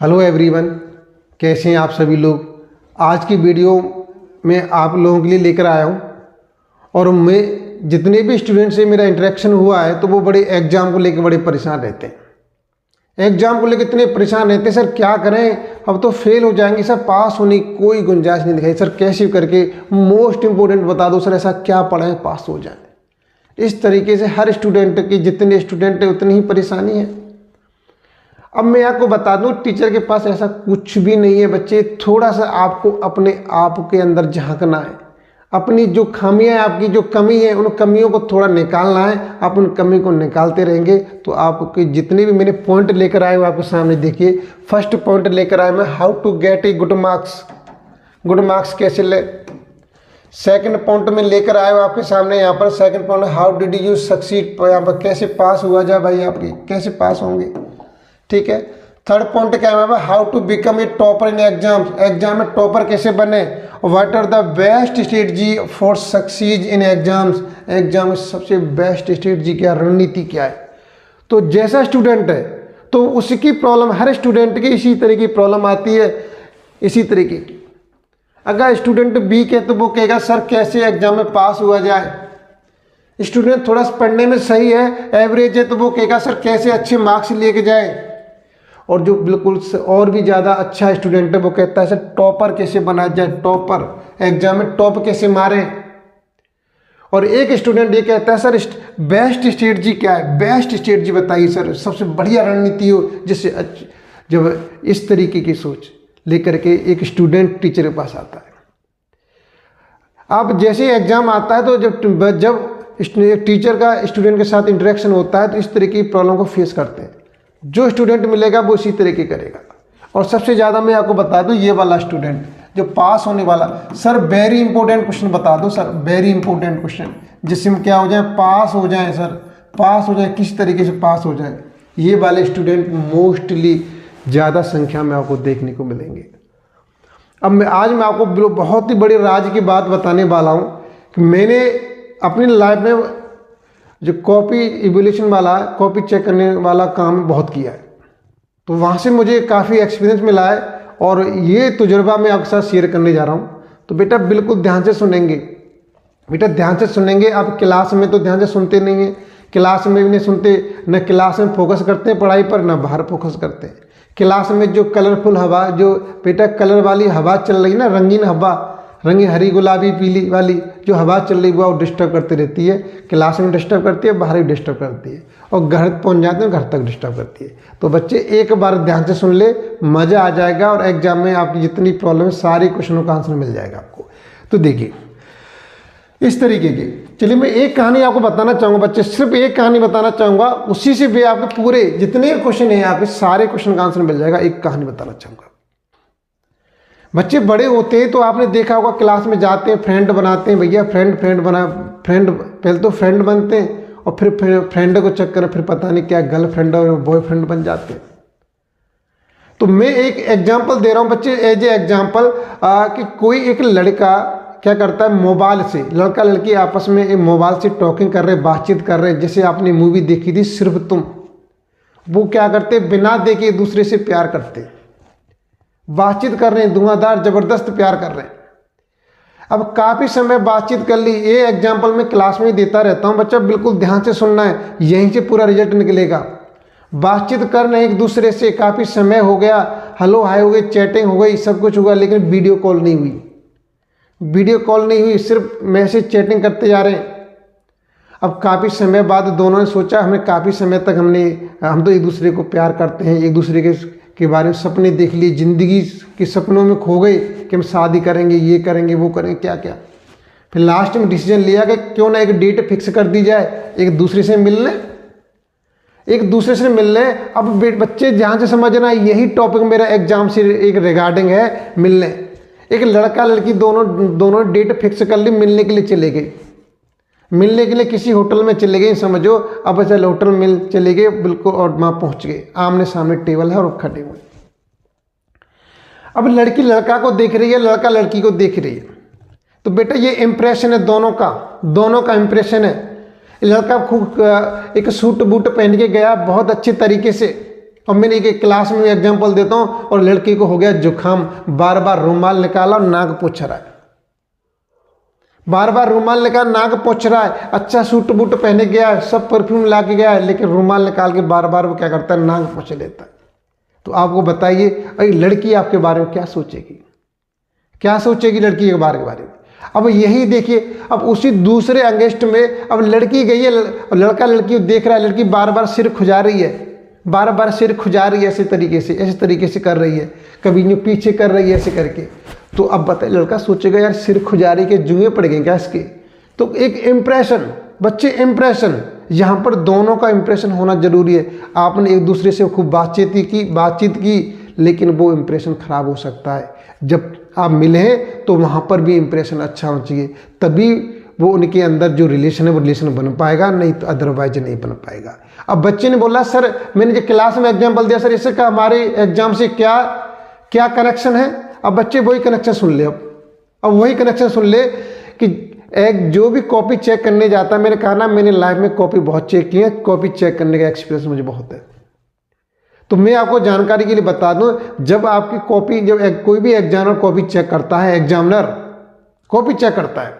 Hello everyone, कैसे हैं आप सभी लोग। आज की वीडियो में आप लोगों के लिए लेकर आया हूं और मैं जितने भी स्टूडेंट से मेरा इंटरेक्शन हुआ है तो वो बड़े एग्ज़ाम को लेकर बड़े परेशान रहते हैं। एग्ज़ाम को लेकर इतने परेशान रहते हैं, सर क्या करें, अब तो फेल हो जाएंगे सर, पास होने की कोई गुंजाइश नहीं दिखाई, सर कैसे करके मोस्ट इंपॉर्टेंट बता दो सर, ऐसा क्या पढ़ें पास हो जाए। इस तरीके से हर स्टूडेंट की, जितने स्टूडेंट है उतनी ही परेशानी है। अब मैं आपको बता दूं, टीचर के पास ऐसा कुछ भी नहीं है बच्चे। थोड़ा सा आपको अपने आप के अंदर झांकना है, अपनी जो खामियां हैं, आपकी जो कमी है, उन कमियों को थोड़ा निकालना है। आप उन कमी को निकालते रहेंगे तो आपके जितने भी मैंने पॉइंट लेकर आए हो आपके सामने देखिए। फर्स्ट पॉइंट लेकर आए मैं, how to get a good marks, good marks कैसे ले। सेकंड पॉइंट में लेकर आए हो आपके सामने यहाँ पर, second point, how did you succeed, यहाँ पर कैसे पास हुआ जाए भाई, आपकी कैसे पास होंगे, ठीक है। थर्ड पॉइंट क्या है, how to become a topper in exam, exam में टॉपर कैसे बने। What are the best strategy for succeed in exams, exam में सबसे बेस्ट स्ट्रेटजी क्या, रणनीति क्या है। तो जैसा स्टूडेंट है तो उसकी प्रॉब्लम, हर स्टूडेंट की इसी तरह की प्रॉब्लम आती है, इसी तरीके की। अगर स्टूडेंट बी के तो वो कहेगा सर कैसे एग्जाम में पास हुआ जाए। स्टूडेंट थोड़ा सा पढ़ने में सही है, एवरेज है, तो वो कहेगा सर कैसे अच्छे मार्क्स लेके जाए। और जो बिल्कुल और भी ज़्यादा अच्छा स्टूडेंट है वो कहता है सर टॉपर कैसे बना जाए, टॉपर, एग्जाम में टॉप कैसे मारे। और एक स्टूडेंट ये कहता है सर बेस्ट स्ट्रेटजी क्या है, बेस्ट स्ट्रेटजी बताइए सर, सबसे बढ़िया रणनीति हो जिससे। जब इस तरीके की सोच लेकर के एक स्टूडेंट टीचर के पास आता है, अब जैसे एग्जाम आता है तो जब टीचर का स्टूडेंट के साथ इंटरेक्शन होता है तो इस तरह की प्रॉब्लम को फेस करते हैं। जो स्टूडेंट मिलेगा वो इसी तरीके करेगा। और सबसे ज़्यादा मैं आपको बता दूं, ये वाला स्टूडेंट जो पास होने वाला, सर वेरी इंपॉर्टेंट क्वेश्चन बता दो सर, वेरी इंपॉर्टेंट क्वेश्चन जिसमें क्या हो जाए, पास हो जाए सर, पास हो जाए, किस तरीके से पास हो जाए। ये वाले स्टूडेंट मोस्टली ज़्यादा संख्या में आपको देखने को मिलेंगे। अब आज मैं आपको बहुत ही बड़ी राज की बात बताने वाला हूँ कि मैंने अपनी लाइफ में जो कॉपी इवैल्यूएशन वाला, कॉपी चेक करने वाला काम बहुत किया है, तो वहाँ से मुझे काफ़ी एक्सपीरियंस मिला है और ये तजुर्बा मैं आपके साथ शेयर करने जा रहा हूँ। तो बेटा बिल्कुल ध्यान से सुनेंगे, बेटा ध्यान से सुनेंगे। आप क्लास में तो ध्यान से सुनते नहीं हैं, क्लास में भी नहीं सुनते, न क्लास में फोकस करते हैं पढ़ाई पर, न बाहर फोकस करते हैं। क्लास में जो कलरफुल हवा, जो बेटा कलर वाली हवा चल रही ना, रंगीन हवा, रंगीन हरी गुलाबी पीली वाली जो हवा चल रही वो डिस्टर्ब करती रहती है। क्लास में डिस्टर्ब करती है, बाहर भी डिस्टर्ब करती है, और घर पहुंच जाते हैं घर तक डिस्टर्ब करती है। तो बच्चे एक बार ध्यान से सुन ले, मज़ा आ जाएगा और एग्जाम में आपकी जितनी प्रॉब्लम है सारी क्वेश्चनों का आंसर मिल जाएगा आपको। तो देखिए इस तरीके की, चलिए मैं एक कहानी आपको बताना चाहूँगा बच्चे, सिर्फ एक कहानी बताना चाहूँगा, उसी से भी आपके पूरे जितने क्वेश्चन हैं आपके सारे क्वेश्चन का आंसर मिल जाएगा। एक कहानी बताना चाहूँगा। बच्चे बड़े होते हैं तो आपने देखा होगा क्लास में जाते हैं, फ्रेंड बनाते हैं, भैया फ्रेंड पहले तो फ्रेंड बनते हैं और फिर फ्रेंड को चक्कर फिर पता नहीं क्या गर्लफ्रेंड और बॉयफ्रेंड बन जाते हैं। तो मैं एक एग्जांपल दे रहा हूँ बच्चे, एज ए एग्जांपल, कि कोई एक लड़का क्या करता है, मोबाइल से, लड़का लड़की आपस में मोबाइल से टॉकिंग कर रहे, बातचीत कर रहे, जैसे आपने मूवी देखी थी सिर्फ तुम। वो क्या करते, बिना देखे एक दूसरे से प्यार करते, बातचीत कर रहे हैं, धुआंधार जबरदस्त प्यार कर रहे हैं। अब काफ़ी समय बातचीत कर ली, ये एग्जाम्पल मैं क्लास में ही देता रहता हूँ, बच्चा बिल्कुल ध्यान से सुनना है, यहीं से पूरा रिजल्ट निकलेगा। बातचीत कर रहे हैं एक दूसरे से, काफ़ी समय हो गया, हेलो हाय हो गई, चैटिंग हो गई, सब कुछ हुआ, लेकिन वीडियो कॉल नहीं हुई, वीडियो कॉल नहीं हुई, सिर्फ मैसेज चैटिंग करते जा रहे हैं। अब काफ़ी समय बाद दोनों ने सोचा, हमें काफ़ी समय तक हम तो एक दूसरे को प्यार करते हैं, एक दूसरे के बारे में सपने देख लिए, ज़िंदगी के सपनों में खो गए कि हम शादी करेंगे, ये करेंगे, वो करेंगे, क्या क्या। फिर लास्ट में डिसीजन लिया कि क्यों ना एक डेट फिक्स कर दी जाए, एक दूसरे से मिलने, एक दूसरे से मिलने। अब बच्चे ध्यान से समझना, यही टॉपिक मेरा एग्जाम से एक रिगार्डिंग है, मिलने। एक लड़का लड़की दोनों डेट फिक्स कर ली, मिलने के लिए चले गए, मिलने के लिए किसी होटल में चले गए, समझो। अब चल होटल मिल चले गए बिल्कुल, और वहाँ पहुँच गए, आमने सामने टेबल है और खड़े हुए। अब लड़की लड़का को देख रही है, लड़का लड़की को देख रही है, तो बेटा ये इम्प्रेशन है दोनों का इम्प्रेशन है। लड़का खूब एक सूट बूट पहन के गया बहुत अच्छे तरीके से, और मैंने एक क्लास में एग्जांपल देता हूँ, और लड़की को हो गया जुकाम, बार बार रुमाल निकाला और नाक पोंछ रहा है, बार बार रुमाल निकाल नाक पोंछ रहा है। अच्छा सूट बूट पहने गया, सब परफ्यूम ला के गया है, लेकिन रुमाल निकाल के बार बार वो क्या करता है, नाक पोंछ लेता है। तो आपको बताइए अरे लड़की आपके बारे में क्या सोचेगी, क्या सोचेगी लड़की के बारे में। अब यही देखिए, अब उसी दूसरे अंगेस्ट में अब लड़की गई है, लड़का लड़की देख रहा है, लड़की बार बार सिर खुजा रही है, बार बार सिर खुजा रही है, ऐसे तरीके से कर रही है, कभी यूँ पीछे कर रही है ऐसे करके। तो अब बताइए लड़का सोचेगा यार सिर खुजारी के जुए पड़ गए क्या इसके। तो एक इम्प्रेशन, बच्चे इम्प्रेशन, यहाँ पर दोनों का इम्प्रेशन होना जरूरी है। आपने एक दूसरे से खूब बातचीत की लेकिन वो इम्प्रेशन खराब हो सकता है। जब आप मिले तो वहाँ पर भी इम्प्रेशन अच्छा होना चाहिए, तभी वो उनके अंदर जो रिलेशन है वो रिलेशन बन पाएगा, नहीं तो अदरवाइज नहीं बन पाएगा। अब बच्चे ने बोला सर मैंने जो क्लास में एग्जाम्पल दिया सर इससे का हमारे एग्जाम से क्या कनेक्शन है। अब बच्चे वही कनेक्शन सुन ले, अब वही कनेक्शन सुन ले कि एक जो भी कॉपी चेक करने जाता है, मैंने कहा ना मैंने लाइफ में कॉपी बहुत चेक की है, कॉपी चेक करने का एक्सपीरियंस मुझे बहुत है। तो मैं आपको जानकारी के लिए बता दूं, जब आपकी कॉपी, जब कोई भी एग्जामिनर कॉपी चेक करता है, एग्जामिनर कॉपी चेक करता है,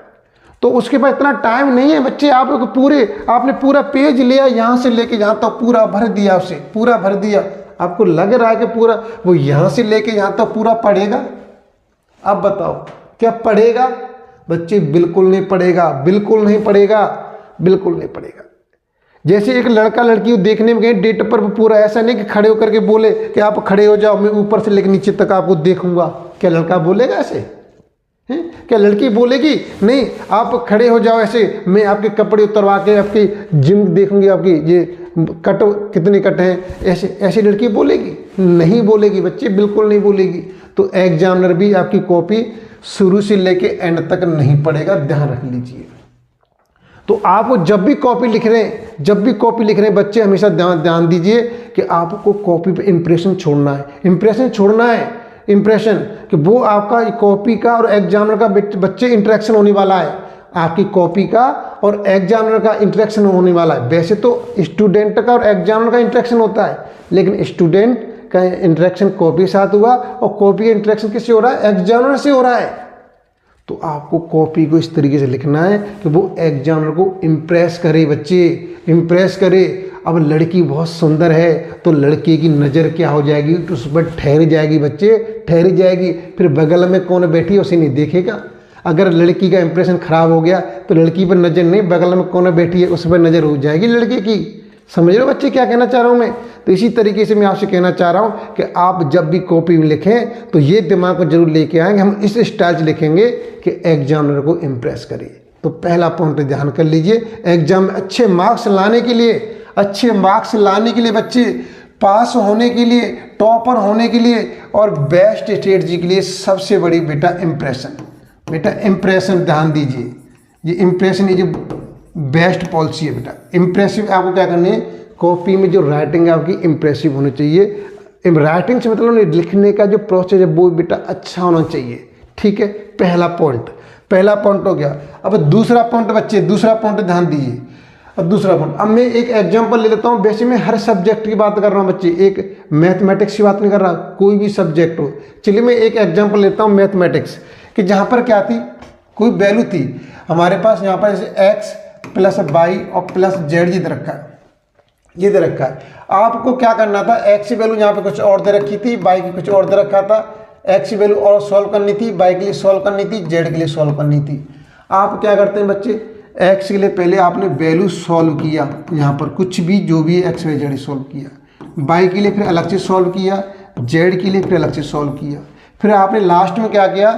तो उसके पास इतना टाइम नहीं है बच्चे। आपने पूरा पेज लिया, यहाँ से लेके यहाँ तक पूरा भर दिया, उसे पूरा भर दिया, आपको लग रहा है कि पूरा वो यहाँ से लेके यहाँ तक पूरा पढ़ेगा। आप बताओ क्या पढ़ेगा बच्चे? बिल्कुल नहीं पढ़ेगा, बिल्कुल नहीं पढ़ेगा, बिल्कुल नहीं पढ़ेगा। जैसे एक लड़का लड़की देखने में गए डेट पर, पूरा ऐसा नहीं कि खड़े होकर के बोले कि आप खड़े हो जाओ मैं ऊपर से लेकर नीचे तक आपको देखूंगा। क्या लड़का बोलेगा ऐसे हैं? क्या लड़की बोलेगी? नहीं, आप खड़े हो जाओ ऐसे, मैं आपके कपड़े उतरवा के आपकी जिम देखूंगी, आपकी ये कट कितने कट हैं, ऐसी लड़की बोलेगी? नहीं बोलेगी बच्चे, बिल्कुल नहीं बोलेगी। तो एग्जामिनर भी आपकी कॉपी शुरू से लेके एंड तक नहीं पढ़ेगा, ध्यान रख लीजिए। तो आप जब भी कॉपी लिख रहे हैं बच्चे, हमेशा ध्यान दीजिए कि आपको कॉपी पे इंप्रेशन छोड़ना है, इंप्रेशन कि वो आपका कॉपी का और एग्जामिनर का बच्चे इंटरेक्शन होने वाला है, आपकी कॉपी का और एग्जामिनर का इंटरेक्शन होने वाला है। वैसे तो स्टूडेंट का और एग्जामिनर का इंटरेक्शन होता है, लेकिन स्टूडेंट का इंटरेक्शन कॉपी के साथ हुआ और कॉपी का इंटरेक्शन किससे हो रहा है? एग्जामिनर से हो रहा है। तो आपको कॉपी को इस तरीके से लिखना है कि वो एग्जामिनर को इम्प्रेस करे, बच्चे इम्प्रेस करे। अब लड़की बहुत सुंदर है तो लड़की की नज़र क्या हो जाएगी? तो उस पर ठहर जाएगी बच्चे, ठहर जाएगी। फिर बगल में कौन बैठी है उसे नहीं देखेगा। अगर लड़की का इंप्रेशन खराब हो गया तो लड़की पर नज़र नहीं, बगल में कौन बैठी है उस पर नज़र हो जाएगी लड़की की। समझ रहे हो बच्चे क्या कहना चाह रहा हूँ मैं? तो इसी तरीके से मैं आपसे कहना चाह रहा हूँ कि आप जब भी कॉपी में लिखें तो ये दिमाग को जरूर लेके आएंगे, हम इस स्टाइल से लिखेंगे कि एग्जामिनर को इम्प्रेस करिए। तो पहला पॉइंट ध्यान कर लीजिए, एग्जाम में अच्छे मार्क्स लाने के लिए बच्चे पास होने के लिए, टॉपर होने के लिए और बेस्ट स्ट्रेटजी के लिए सबसे बड़ी बेटा इम्प्रेशन ध्यान दीजिए। ये इम्प्रेशन ये जो बेस्ट पॉलिसी है बेटा। इम्प्रेसिव आपको क्या करनी है? कॉपी में जो राइटिंग है आपकी इम्प्रेसिव होनी चाहिए। राइटिंग से मतलब लिखने का जो प्रोसेस है वो बेटा अच्छा होना चाहिए, ठीक है। पहला पॉइंट हो गया। अब दूसरा पॉइंट बच्चे, दूसरा पॉइंट ध्यान दीजिए। अब दूसरा पॉइंट, अब मैं एक एग्जांपल ले लेता हूँ। वैसे मैं हर सब्जेक्ट की बात कर रहा हूँ बच्चे, एक मैथमेटिक्स की बात नहीं कर रहा, कोई भी सब्जेक्ट हो। चलिए मैं एक एग्जांपल लेता हूँ मैथमेटिक्स कि जहाँ पर क्या थी, कोई वैल्यू थी हमारे पास, यहाँ पर जैसे एक्स प्लस वाई और प्लस जेड ये दे रखा है। आपको क्या करना था, एक्स की वैल्यू यहाँ पे कुछ और दे रखी थी, वाई की कुछ और दे रखा था। एक्स की वैल्यू और सॉल्व करनी थी, वाई के लिए सॉल्व करनी थी, जेड के लिए सॉल्व करनी थी। आप क्या करते हैं बच्चे, एक्स के लिए पहले आपने वैल्यू सॉल्व किया, यहाँ पर कुछ भी जो भी एक्स वाई जेड सॉल्व किया। वाई के लिए फिर अलग से सॉल्व किया, जेड के लिए फिर अलग से सॉल्व किया। फिर आपने लास्ट में क्या किया,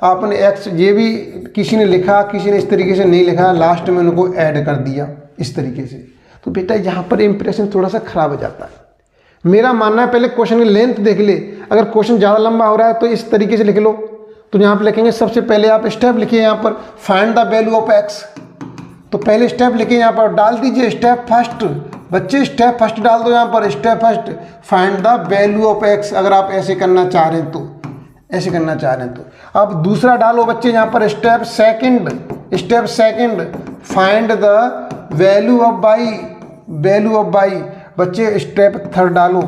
आपने एक्स ये भी किसी ने लिखा, किसी ने इस तरीके से नहीं लिखा, लास्ट में उनको ऐड कर दिया इस तरीके से। तो बेटा यहाँ पर इंप्रेशन थोड़ा सा खराब हो जाता है। मेरा मानना है पहले क्वेश्चन की लेंथ देख ले, अगर क्वेश्चन ज़्यादा लंबा हो रहा है तो इस तरीके से लिख लो। तो यहाँ पर लिखेंगे, सबसे पहले आप स्टेप लिखिए यहाँ पर, find the value of x. तो पहले स्टेप लिखिए यहाँ पर, डाल दीजिए स्टेप फर्स्ट। बच्चे स्टेप फर्स्ट डाल दो यहाँ पर, step first find the value of x. अगर आप ऐसे करना चाह रहे हैं तो ऐसे करना चाह रहे हैं तो अब दूसरा डालो बच्चे यहाँ पर step second find the value of y. बच्चे स्टेप थर्ड डालो,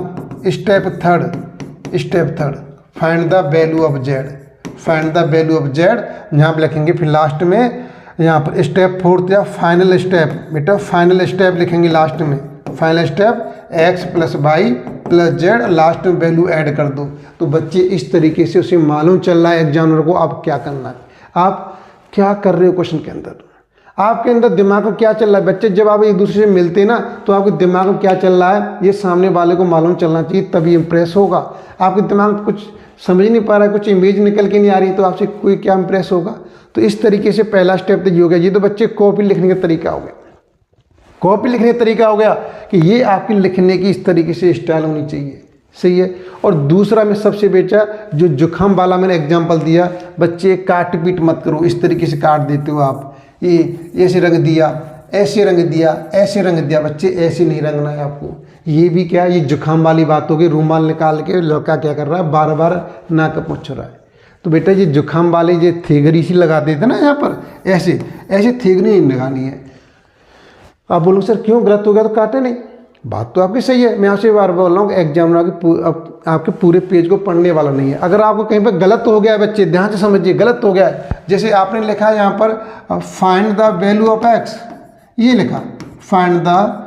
step third find the value of z यहाँ पर लिखेंगे। फिर लास्ट में यहाँ पर स्टेप फोर्थ या फाइनल स्टेप, बेटा फाइनल स्टेप लिखेंगे लास्ट में। Final step x plus y plus z, last में वैल्यू ऐड कर दो। तो बच्चे इस तरीके से उसे मालूम चल रहा है एग्जामिनर को आप क्या करना है, आप क्या कर रहे हो क्वेश्चन के अंदर, आपके अंदर दिमाग में क्या चल रहा है। बच्चे जब आप एक दूसरे से मिलते हैं ना तो आपके दिमाग में क्या चल रहा है ये सामने वाले को मालूम चलना चाहिए, तभी इम्प्रेस होगा। आपके दिमाग में कुछ समझ नहीं पा रहा है, कुछ इमेज निकल के नहीं आ रही तो आपसे कोई क्या इम्प्रेस होगा। तो इस तरीके से पहला स्टेप तो ये हो गया। ये तो बच्चे कॉपी लिखने का तरीका हो गया, कॉपी लिखने का तरीका हो गया कि ये आपकी लिखने की इस तरीके से स्टाइल होनी चाहिए, सही है। और दूसरा में सबसे बेचा जो जुखाम वाला मैंने एग्जांपल दिया, बच्चे काट पीट मत करो, इस तरीके से काट देते हो आप, ये ऐसे रंग दिया, ऐसे रंग दिया, ऐसे रंग दिया, बच्चे ऐसे नहीं रंगना है आपको। ये भी क्या, ये जुखाम वाली बात होगी। रूमाल निकाल के लड़का क्या कर रहा है, बार बार नाक पोंछ रहा है। तो बेटा ये जुखाम वाले ये थेगरी सी लगा देते ना यहाँ पर, ऐसे ऐसे थेगरी नहीं लगानी है। आप बोलो सर क्यों, गलत हो गया तो काटे नहीं, बात तो आपकी सही है। मैं आपसे बार बोल रहा हूँ एग्जामिनर आपके पूरे पेज को पढ़ने वाला नहीं है। अगर आपको कहीं पर गलत हो गया है बच्चे ध्यान से समझिए, गलत हो गया है, जैसे आपने लिखा है यहाँ पर find the value of x, ये लिखा find the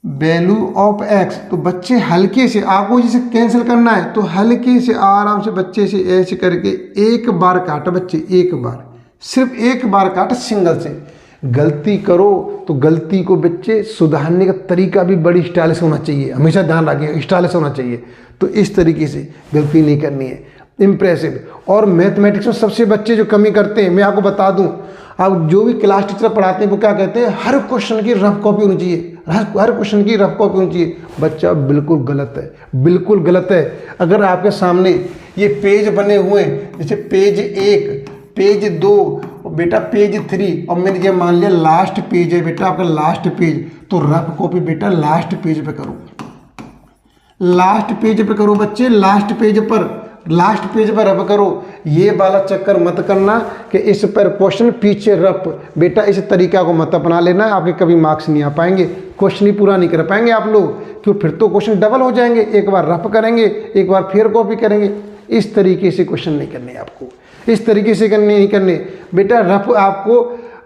value of x, तो बच्चे हल्के से आपको जिसे कैंसिल करना है तो हल्के से आराम से बच्चे से ऐसे करके एक बार काटा बच्चे, एक बार, सिर्फ एक बार काटा सिंगल से। गलती करो तो गलती को बच्चे सुधारने का तरीका भी बड़ी स्टाइलिश होना चाहिए, हमेशा ध्यान रखिए स्टाइलिश होना चाहिए। तो इस तरीके से गलती नहीं करनी है, इम्प्रेसिव। और मैथमेटिक्स में सबसे बच्चे जो कमी करते हैं मैं आपको बता दूं, आप जो भी क्लास टीचर पढ़ाते हैं वो क्या कहते हैं, हर क्वेश्चन की रफ कॉपी होनी चाहिए, हर क्वेश्चन की रफ कॉपी होनी चाहिए। बच्चा बिल्कुल गलत है, बिल्कुल गलत है। अगर आपके सामने ये पेज बने हुए हैं, जैसे पेज 1, पेज 2, बेटा पेज 3, और मैंने ये मान लिया लास्ट पेज है बेटा आपका लास्ट पेज, तो रफ कॉपी बेटा लास्ट पेज पे करो, लास्ट पेज पे करो बच्चे, लास्ट पेज पर रफ करो। ये वाला चक्कर मत करना कि इस पर क्वेश्चन पीछे रफ, बेटा इस तरीका को मत अपना लेना, आपके कभी मार्क्स नहीं आ पाएंगे, क्वेश्चन ही पूरा नहीं कर पाएंगे आप लोग, क्यों, फिर तो क्वेश्चन डबल हो जाएंगे। एक बार रफ करेंगे, एक बार फिर कॉपी करेंगे, इस तरीके से क्वेश्चन नहीं करने आपको, इस तरीके से नहीं करने बेटा। रफ आपको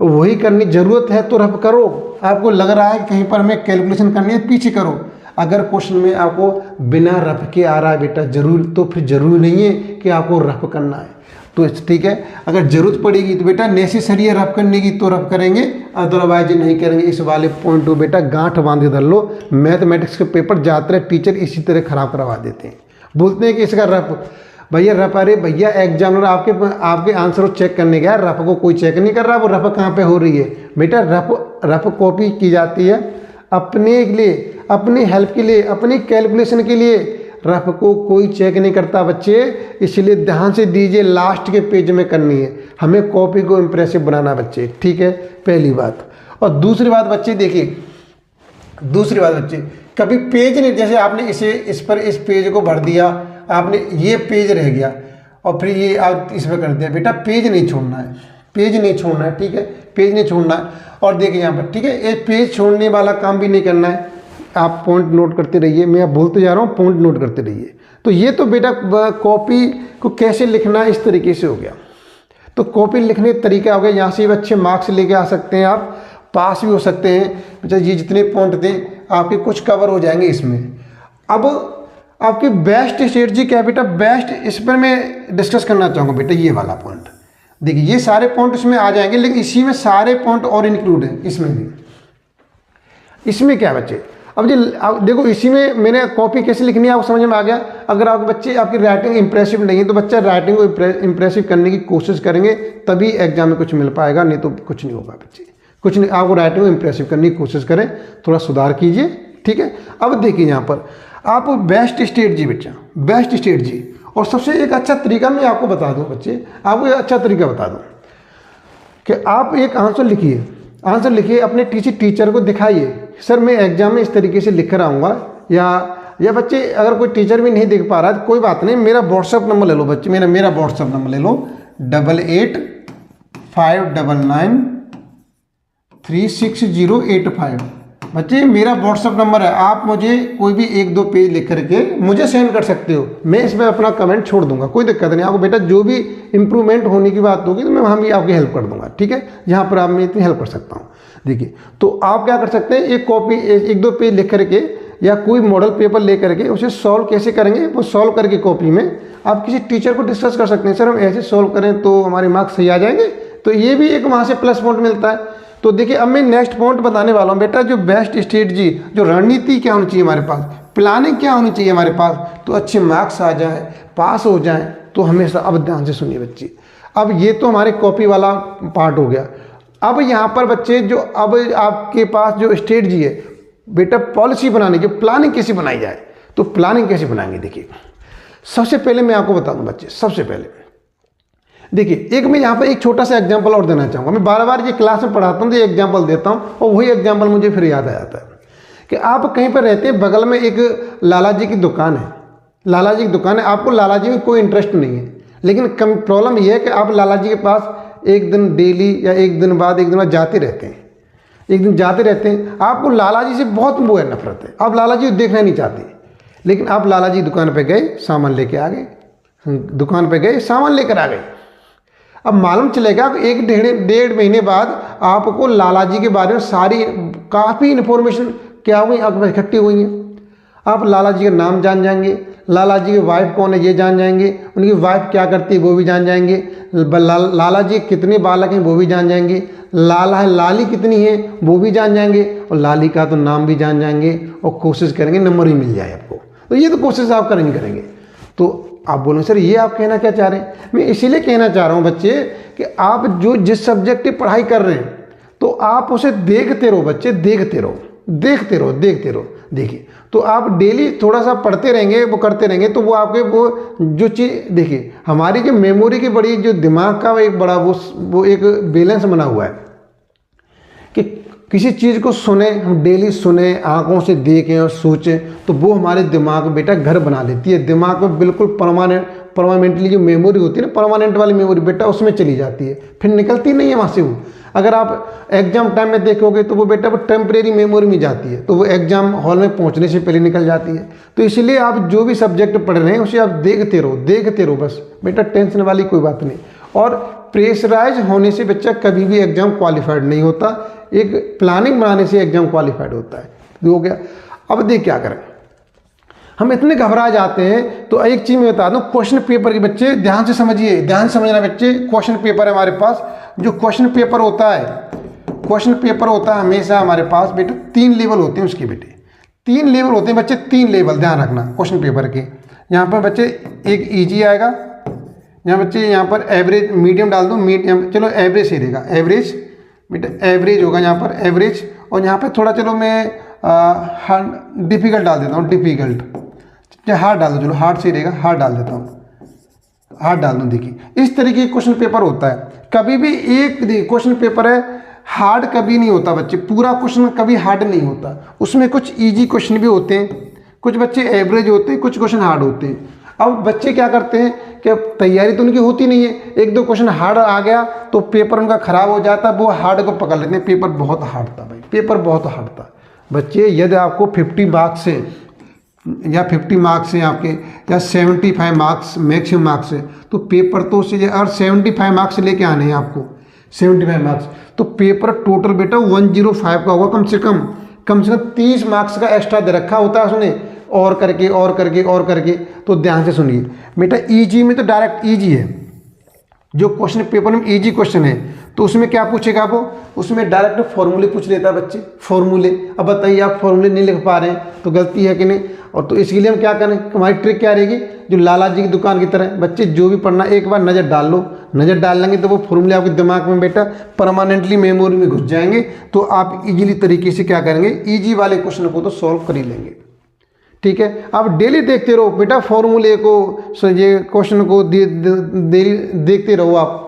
वही करनी जरूरत है तो रफ करो, आपको लग रहा है कहीं पर हमें कैलकुलेशन करनी है पीछे करो। अगर क्वेश्चन में आपको बिना रफ के आ रहा है बेटा जरूर, तो फिर जरूरी नहीं है कि आपको रफ करना है, तो ठीक है। अगर जरूरत पड़ेगी तो बेटा नेसेसरी है रफ करने की तो रफ करेंगे, अदरवाइज नहीं करेंगे। इस वाले पॉइंट को बेटा गांठ बांध के धर लो। मैथमेटिक्स के पेपर ज़्यादातर टीचर इसी तरह खराब करवा देते हैं, बोलते हैं कि इसका रफ, भैया रफ, अरे भैया एग्जामिनर आपके आंसर को चेक करने गया, रफ को कोई चेक नहीं कर रहा, वो रफ कहाँ पे हो रही है बेटा। रफ कॉपी की जाती है अपने लिए, अपनी हेल्प के लिए, अपनी कैलकुलेशन के लिए, रफ को कोई चेक नहीं करता बच्चे, इसलिए ध्यान से दीजिए, लास्ट के पेज में करनी है, हमें कॉपी को इम्प्रेसिव बनाना बच्चे, ठीक है, पहली बात। और दूसरी बात बच्चे देखिए, दूसरी बात बच्चे, कभी पेज नहीं, जैसे आपने इस पेज को भर दिया, आपने ये पेज रह गया और फिर ये आप इस पर कर दिया, बेटा पेज नहीं छोड़ना है, पेज नहीं छोड़ना है, ठीक है, पेज नहीं छोड़ना है। और देखिए यहाँ पर, ठीक है, ये पेज छोड़ने वाला काम भी नहीं करना है, आप पॉइंट नोट करते रहिए, मैं आप बोलते जा रहा हूँ, पॉइंट नोट करते रहिए। तो ये तो बेटा कॉपी को कैसे लिखना है इस तरीके से हो गया। तो कॉपी लिखने का तरीका हो गया, यहाँ से अच्छे मार्क्स लेके आ सकते हैं, आप पास भी हो सकते हैं। अच्छा ये जितने पॉइंट थे आपके कुछ कवर हो जाएंगे इसमें। अब आपकी बेस्ट स्ट्रेटजी क्या है बेटा, बेस्ट, इस पर मैं डिस्कस करना चाहूँगा बेटा, ये वाला पॉइंट। देखिए ये सारे पॉइंट इसमें आ जाएंगे, लेकिन इसी में सारे पॉइंट और इंक्लूड हैं इसमें भी। इसमें क्या बच्चे, अब जी देखो इसी में मैंने कॉपी कैसे लिखनी है आपको समझ में आ गया। अगर आप बच्चे आपकी राइटिंग इंप्रेसिव नहीं है तो बच्चा राइटिंग को इंप्रेसिव करने की कोशिश करेंगे, तभी एग्जाम में कुछ मिल पाएगा, नहीं तो कुछ नहीं होगा बच्चे, कुछ नहीं। आपको राइटिंग को इंप्रेसिव करने की कोशिश करें, थोड़ा सुधार कीजिए, ठीक है। अब देखिए यहाँ पर आप बेस्ट स्ट्रेटजी बच्चा, बेस्ट स्ट्रेटजी, और सबसे एक अच्छा तरीका मैं आपको बता दूं बच्चे, आपको एक अच्छा तरीका बता दूं कि आप एक आंसर लिखिए, अपने टीचर को दिखाइए, सर मैं एग्जाम में इस तरीके से लिख कर आऊँगा, या या बच्चे अगर कोई टीचर भी नहीं देख पा रहा है कोई बात नहीं, मेरा व्हाट्सअप नंबर ले लो बच्चे, मेरा व्हाट्सअप नंबर ले लो 8859936085। बच्चे मेरा व्हाट्सअप नंबर है, आप मुझे कोई भी 1-2 पेज लिख करके मुझे सेंड कर सकते हो, मैं इसमें अपना कमेंट छोड़ दूंगा, कोई दिक्कत नहीं आपको बेटा। जो भी इंप्रूवमेंट होने की बात होगी तो मैं वहाँ भी आपकी हेल्प कर दूंगा, ठीक है, जहाँ पर आप मैं इतनी हेल्प कर सकता हूँ। देखिए तो आप क्या कर सकते हैं, एक कॉपी 1-2 पेज लिख करके या कोई मॉडल पेपर ले करके उसे सॉल्व कैसे करेंगे, वो सॉल्व करके कॉपी में आप किसी टीचर को डिस्कस कर सकते हैं, सर हम ऐसे सॉल्व करें तो हमारे मार्क्स सही आ जाएंगे, तो ये भी एक वहाँ से प्लस पॉइंट मिलता है। तो देखिए अब मैं नेक्स्ट पॉइंट बताने वाला हूँ बेटा, जो बेस्ट स्ट्रेटजी, जो रणनीति क्या होनी चाहिए हमारे पास, प्लानिंग क्या होनी चाहिए हमारे पास, तो अच्छे मार्क्स आ जाए, पास हो जाए। तो हमेशा अब ध्यान से सुनिए बच्चे, अब ये तो हमारे कॉपी वाला पार्ट हो गया। अब यहाँ पर बच्चे जो अब आपके पास जो स्ट्रेटजी है बेटा, पॉलिसी बनाने की, प्लानिंग कैसे बनाई जाए, तो प्लानिंग कैसे बनाएंगे। देखिए सबसे पहले मैं आपको बता दूं बच्चे, सबसे पहले देखिए एक मैं यहाँ पर एक छोटा सा एग्जांपल और देना चाहूँगा। मैं बार बार ये क्लास में पढ़ाता हूँ तो ये एग्जांपल देता हूँ और वही एग्जांपल मुझे फिर याद आ जाता है कि आप कहीं पर रहते हैं, बगल में एक लाला जी की दुकान है, लाला जी की दुकान है, आपको लाला जी में कोई इंटरेस्ट नहीं है, लेकिन प्रॉब्लम यह है कि आप लाला जी के पास एक दिन डेली या एक दिन बाद जाते रहते हैं, एक दिन जाते रहते हैं, आपको लाला जी से बहुत वो है, नफरत है, आप लाला जी को देखना नहीं चाहते, लेकिन आप लाला जी दुकान पे गए, सामान लेके आ गए, दुकान पे गए सामान लेकर आ गए। अब मालूम चलेगा कि 1-1.5 महीने बाद आपको लाला जी के बारे में सारी काफ़ी इन्फॉर्मेशन क्या हुई, आपको इकट्ठी हुई है। आप लाला जी का नाम जान जाएंगे, लाला जी की वाइफ कौन है ये जान जाएंगे, उनकी वाइफ क्या करती है वो भी जान जाएंगे, लाला जी कितने बालक हैं वो भी जान जाएंगे, लाली कितनी है वो भी जान जाएंगे, और लाली का तो नाम भी जान जाएंगे, और कोशिश करेंगे नंबर भी मिल जाए आपको। तो ये तो कोशिश आप करेंगे। तो आप बोलो सर ये आप कहना क्या चाह रहे हैं, मैं इसीलिए कहना चाह रहा हूँ बच्चे कि आप जो जिस सब्जेक्ट की पढ़ाई कर रहे हैं तो आप उसे देखते रहो बच्चे, देखते रहो। देखिए तो आप डेली थोड़ा सा पढ़ते रहेंगे, वो करते रहेंगे, तो वो आपके वो जो चीज़, देखिए हमारी जो मेमोरी की बड़ी, जो दिमाग का एक बड़ा वो एक बैलेंस बना हुआ है कि किसी चीज़ को सुने, हम डेली सुने, आंखों से देखें और सोचें, तो वो हमारे दिमाग में बेटा घर बना लेती है। दिमाग में बिल्कुल परमानेंटली जो मेमोरी होती है ना, परमानेंट वाली मेमोरी बेटा उसमें चली जाती है, फिर निकलती नहीं है वहाँ से वो। अगर आप एग्जाम टाइम में देखोगे तो वो बेटा वो टेम्परेरी मेमोरी में जाती है, तो वो एग्जाम हॉल में पहुँचने से पहले निकल जाती है। तो इसलिए आप जो भी सब्जेक्ट पढ़ रहे हैं उसे आप देखते रहो बस बेटा, टेंशन वाली कोई बात नहीं। और प्रेशराइज होने से बच्चा कभी भी एग्जाम क्वालिफाइड नहीं होता, एक प्लानिंग बनाने से एग्जाम क्वालिफाइड होता है। हो गया। अब देख क्या करें, हम इतने घबरा जाते हैं। तो एक चीज़ मैं बता दूं, क्वेश्चन पेपर के बच्चे ध्यान से समझिए, ध्यान समझना बच्चे। क्वेश्चन पेपर है हमारे पास, जो क्वेश्चन पेपर होता है हमेशा हमारे पास बेटा 3 लेवल होते हैं उसके बेटे, 3 लेवल होते हैं बच्चे, 3 लेवल ध्यान रखना क्वेश्चन पेपर के। यहाँ पर बच्चे एक ईजी आएगा, यहाँ बच्चे यहाँ पर एवरेज, मीडियम डाल दो, मीडियम, चलो एवरेज ही रहेगा, एवरेज बेटा एवरेज होगा यहाँ पर, एवरेज। और यहाँ पर थोड़ा चलो मैं डिफ़िकल्ट डाल देता हूँ, डिफ़िकल्ट, हार्ड डाल दो, चलो हार्ड से रहेगा, हार्ड डाल देता हूँ, हार्ड डाल दूँ। देखिए इस तरीके का क्वेश्चन पेपर होता है। कभी भी एक क्वेश्चन पेपर है हार्ड कभी नहीं होता बच्चे, पूरा क्वेश्चन कभी हार्ड नहीं होता, उसमें कुछ इजी क्वेश्चन भी होते हैं, कुछ बच्चे एवरेज होते हैं, कुछ क्वेश्चन हार्ड होते हैं। अब बच्चे क्या करते हैं कि तैयारी तो उनकी होती नहीं है, 1-2 क्वेश्चन हार्ड आ गया तो पेपर उनका ख़राब हो जाता, वो हार्ड को पकड़ लेते हैं। पेपर बहुत हार्ड था भाई, पेपर बहुत हार्ड था बच्चे। यदि आपको 50 मार्क्स से या 50 मार्क्स हैं आपके, या 75 मार्क्स मैक्सिमम मार्क्स है, तो पेपर तो उससे और 75 मार्क्स लेके आने हैं आपको, 75 मार्क्स, तो पेपर टोटल बेटा 105 का होगा कम से कम 30 मार्क्स का एक्स्ट्रा दे रखा होता है उसने, और करके। तो ध्यान से सुनिए बेटा, ईजी में तो डायरेक्ट ईजी है, जो क्वेश्चन पेपर में ईजी क्वेश्चन है तो उसमें क्या पूछेगा वो, उसमें डायरेक्ट फॉर्मूले पूछ लेता है बच्चे, फॉर्मूले। अब बताइए आप फॉर्मूले नहीं लिख पा रहे हैं तो गलती है कि नहीं। और तो इसके लिए हम क्या करें, हमारी ट्रिक क्या रहेगी, जो लाला जी की दुकान की तरह बच्चे जो भी पढ़ना एक बार नज़र डाल लो, नज़र डाल लेंगे तो वो फॉर्मूले आपके दिमाग में बेटा परमानेंटली मेमोरी में घुस जाएंगे, तो आप इजीली तरीके से क्या करेंगे, ईजी वाले क्वेश्चन को तो सॉल्व कर ही लेंगे। ठीक है, आप डेली देखते रहो बेटा फॉर्मूले को, ये क्वेश्चन को देखते रहो आप,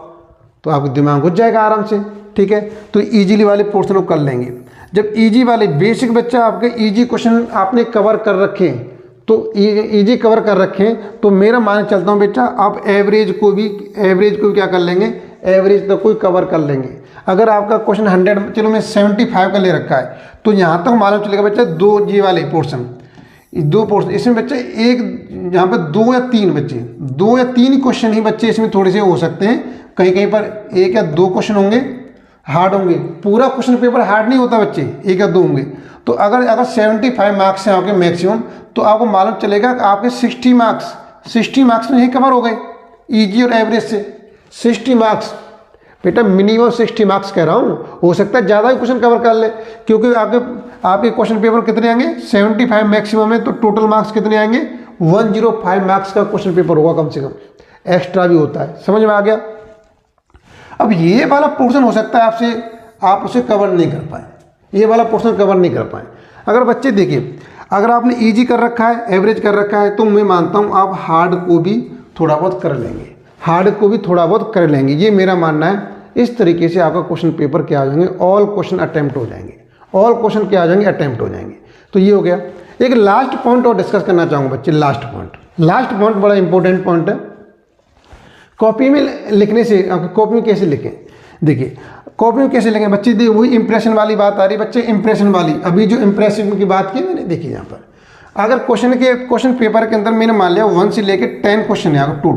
तो आपको दिमाग घुस जाएगा आराम से। ठीक है, तो इजीली वाले पोर्शन को कर लेंगे। जब इजी वाले बेसिक बच्चा आपके इजी क्वेश्चन आपने कवर कर रखे तो इजी कवर कर रखें तो मेरा मान चलता हूँ बेटा आप एवरेज को भी क्या कर लेंगे, एवरेज तक कोई कवर कर लेंगे। अगर आपका क्वेश्चन 100, चलो मैं 75 का ले रखा है, तो यहाँ तक मालूम चलेगा बच्चा दो ये वाले पोर्शन, दो पोर्शन इसमें बच्चे एक यहाँ पर 2 या 3 बच्चे, 2 या 3 क्वेश्चन ही बच्चे इसमें थोड़े से हो सकते हैं, कहीं कहीं पर 1 या 2 क्वेश्चन होंगे हार्ड होंगे। पूरा क्वेश्चन पेपर हार्ड नहीं होता बच्चे, 1 या 2 होंगे। तो अगर 75 मार्क्स से आपके मैक्सिमम, तो आपको मालूम चलेगा कि आपके 60 मार्क्स में ही कवर हो गए ईजी और एवरेज से। 60 मार्क्स बेटा, मिनिमम 60 मार्क्स कह रहा हूँ, हो सकता है ज़्यादा ही क्वेश्चन कवर कर ले, क्योंकि आपके क्वेश्चन पेपर कितने आएंगे 75 मैक्सिमम है, तो टोटल मार्क्स कितने आएंगे 105 मार्क्स का क्वेश्चन पेपर होगा कम से कम, एक्स्ट्रा भी होता है। समझ में आ गया। अब ये वाला पोर्शन हो सकता है आप उसे कवर नहीं कर पाए, ये वाला पोर्शन कवर नहीं कर पाए। अगर बच्चे देखिए, अगर आपने इजी कर रखा है, एवरेज कर रखा है, तो मैं मानता हूँ आप हार्ड को भी थोड़ा बहुत कर लेंगे, ये मेरा मानना है। इस तरीके से आपका क्वेश्चन पेपर क्या हो जाएंगे, ऑल क्वेश्चन अटेम्प्ट हो जाएंगे, तो ये हो गया। एक लास्ट पॉइंट और डिस्कस करना चाहूँगा बच्चे, लास्ट पॉइंट बड़ा इंपॉर्टेंट पॉइंट है। कॉपी में लिखने से, कॉपी में कैसे लिखें, देखिए कॉपी में कैसे लिखें बच्चे, देखिए वही इंप्रेशन वाली बात आ रही है बच्चे, इंप्रेशन वाली। अभी जो इंप्रेशन की बात की मैंने, देखिए यहाँ पर अगर क्वेश्चन पेपर के अंदर मैंने मान लिया 1 से लेकर 10 क्वेश्चन है आपको,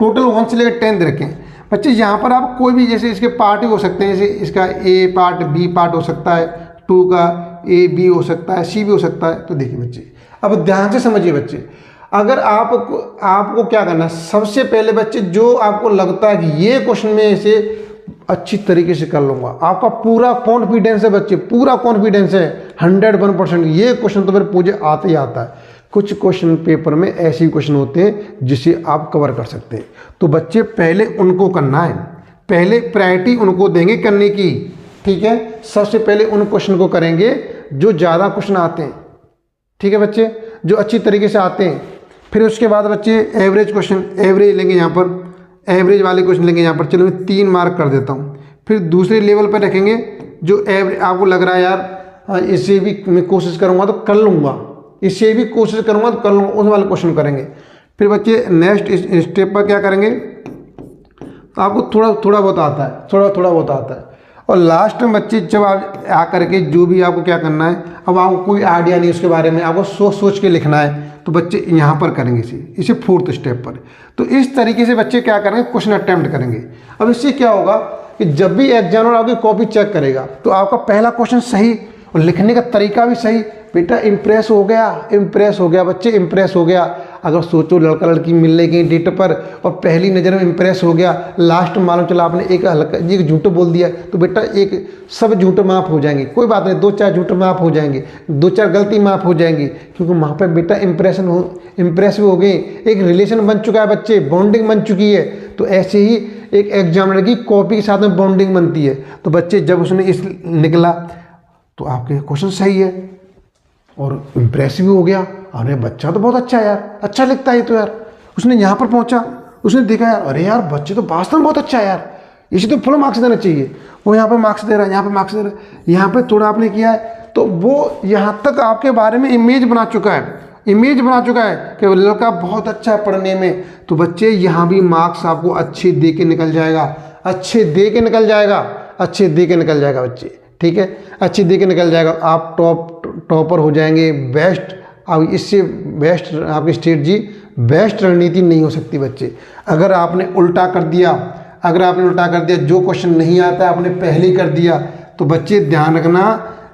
टोटल 1 से लेकर 10 दे रखे हैं बच्चे। यहाँ पर आप कोई भी, जैसे इसके पार्ट ही हो सकते हैं, जैसे इसका ए पार्ट, बी पार्ट हो सकता है, 2 का ए बी हो सकता है, सी भी हो सकता है। तो देखिए बच्चे, अब ध्यान से समझिए बच्चे, अगर आपको क्या करना है, सबसे पहले बच्चे जो आपको लगता है कि ये क्वेश्चन में इसे अच्छी तरीके से कर लूँगा, आपका पूरा कॉन्फिडेंस है बच्चे, पूरा कॉन्फिडेंस है 101%, ये क्वेश्चन तो मेरे मुझे आते ही आता है। कुछ क्वेश्चन पेपर में ऐसे क्वेश्चन होते हैं जिसे आप कवर कर सकते हैं, तो बच्चे पहले उनको करना है, पहले प्रायोरिटी उनको देंगे करने की, ठीक है। सबसे पहले उन क्वेश्चन को करेंगे जो ज़्यादा क्वेश्चन आते हैं, ठीक है बच्चे, जो अच्छी तरीके से आते हैं। फिर उसके बाद बच्चे एवरेज क्वेश्चन, एवरेज लेंगे यहाँ पर, एवरेज वाले क्वेश्चन लेंगे यहाँ पर, चलो मैं 3 मार्क कर देता हूँ। फिर दूसरे लेवल पर रखेंगे जो एवरेज आपको लग रहा है यार इससे भी मैं कोशिश करूँगा तो कर लूँगा, इससे भी कोशिश करूँगा तो कर लूँगा, उस वाले क्वेश्चन करेंगे। फिर बच्चे नेक्स्ट स्टेप पर क्या करेंगे, तो आपको थोड़ा बहुत आता है, थोड़ा बहुत आता है। और लास्ट में बच्चे जब आप आकर के जो भी आपको क्या करना है, अब आपको कोई आइडिया नहीं उसके बारे में, आपको सोच के लिखना है, तो बच्चे यहाँ पर करेंगे इसे 4th स्टेप पर। तो इस तरीके से बच्चे क्या करेंगे, क्वेश्चन अटेम्प्ट करेंगे। अब इससे क्या होगा कि जब भी एग्जामिनर आपकी कॉपी चेक करेगा तो आपका पहला क्वेश्चन सही और लिखने का तरीका भी सही, बेटा इंप्रेस हो गया बच्चे, इंप्रेस हो गया। अगर सोचो लड़का लड़की मिलने गई डेट पर और पहली नज़र में इंप्रेस हो गया, लास्ट में मालूम चला आपने एक झूठ बोल दिया, तो बेटा एक सब झूठ माफ़ हो जाएंगे, कोई बात नहीं, 2-4 झूठ माफ़ हो जाएंगे, 2-4 गलती माफ़ हो जाएंगी, क्योंकि वहाँ पर बेटा इंप्रेस भी हो गई, एक रिलेशन बन चुका है बच्चे, बॉन्डिंग बन चुकी है। तो ऐसे ही एक एग्जामिनर की कॉपी के साथ में बॉन्डिंग बनती है। तो बच्चे जब उसने इस निकला तो आपके क्वेश्चन सही है और इम्प्रेसिव भी हो गया, अरे बच्चा तो बहुत अच्छा है यार, अच्छा लिखता है तो यार। उसने यहाँ पर पहुँचा, उसने देखा यार, अरे यार बच्चे तो वास्तव में बहुत अच्छा है यार, इसे तो फुल मार्क्स देना चाहिए। वो यहाँ पर मार्क्स दे रहा है, यहाँ पर मार्क्स दे रहा है, यहाँ पर थोड़ा आपने किया है, तो वो यहाँ तक आपके बारे में इमेज बना चुका है कि वो लड़का बहुत अच्छा है पढ़ने में। तो बच्चे यहाँ भी मार्क्स आपको अच्छे दे के निकल जाएगा, अच्छे दे के निकल जाएगा बच्चे, ठीक है, अच्छी दे के निकल जाएगा। आप टॉपर हो जाएंगे, बेस्ट। अब इससे बेस्ट आपकी स्ट्रेटजी, बेस्ट रणनीति नहीं हो सकती बच्चे। अगर आपने उल्टा कर दिया, जो क्वेश्चन नहीं आता है आपने पहले ही कर दिया, तो बच्चे ध्यान रखना,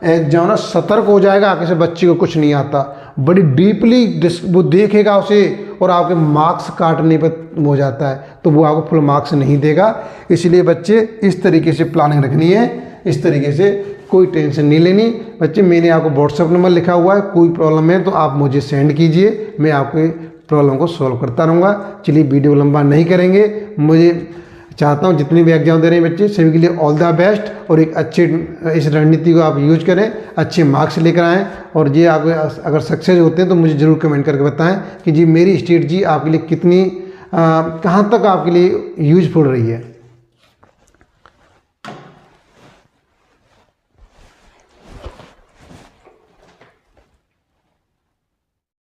एग्जामिनर सतर्क हो जाएगा कि बच्चे को कुछ नहीं आता, बड़ी डीपली वो देखेगा उसे और आपके मार्क्स काटने पर हो जाता है, तो वो आपको फुल मार्क्स नहीं देगा। इसलिए बच्चे इस तरीके से प्लानिंग रखनी है, इस तरीके से कोई टेंशन नहीं लेनी बच्चे। मैंने आपको व्हाट्सएप नंबर लिखा हुआ है, कोई प्रॉब्लम है तो आप मुझे सेंड कीजिए, मैं आपके प्रॉब्लम को सॉल्व करता रहूँगा। चलिए वीडियो लंबा नहीं करेंगे, मुझे चाहता हूँ जितने भी एग्जाम दे रहे हैं बच्चे सभी के लिए ऑल द बेस्ट, और एक अच्छे इस रणनीति को आप यूज करें, अच्छे मार्क्स लेकर आएँ। और ये आप अगर सक्सेस होते हैं तो मुझे ज़रूर कमेंट करके बताएं कि जी मेरी स्ट्रेटजी आपके लिए कितनी कहाँ तक आपके लिए यूजफुल रही है।